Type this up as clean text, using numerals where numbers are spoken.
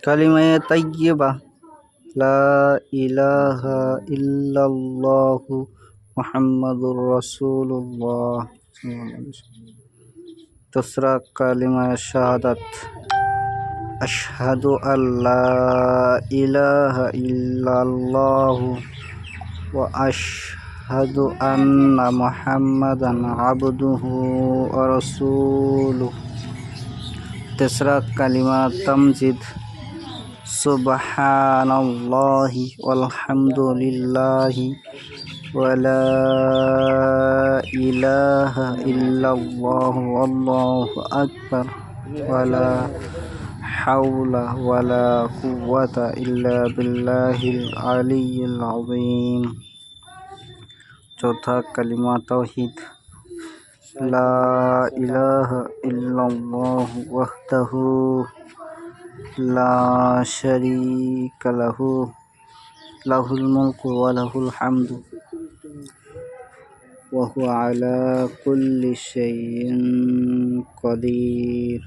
কালিমায়ে তাইয়্যিবা লা ইলাহা ইল্লাল্লাহু মুহাম্মাদুর রাসূলুল্লাহ। दूसरा कलिमा शहादत अशहदु अल्ला इलाहा इल्लल्लाहु व अशहदु अन्ना मुहम्मदन अब्दुहु व रसूलुहु। तीसरा कलिमा तमजीद सुबहानल्लाहि वल्हम्दुलिल्लाहि वला इलाहा इल्लल्लाहु वल्लाहु अकबर वला हौला वला कुव्वता इल्ला बिल्लाहिल अलिय्यिल अज़ीम। चौथा कलिमा तौहीद ला इलाहा इल्लल्लाहु वहदहु ला शरीका लहु लहुल मुल्कु व लहुल हम्दु व हुवा अला कुल्लि शैइन क़दीर।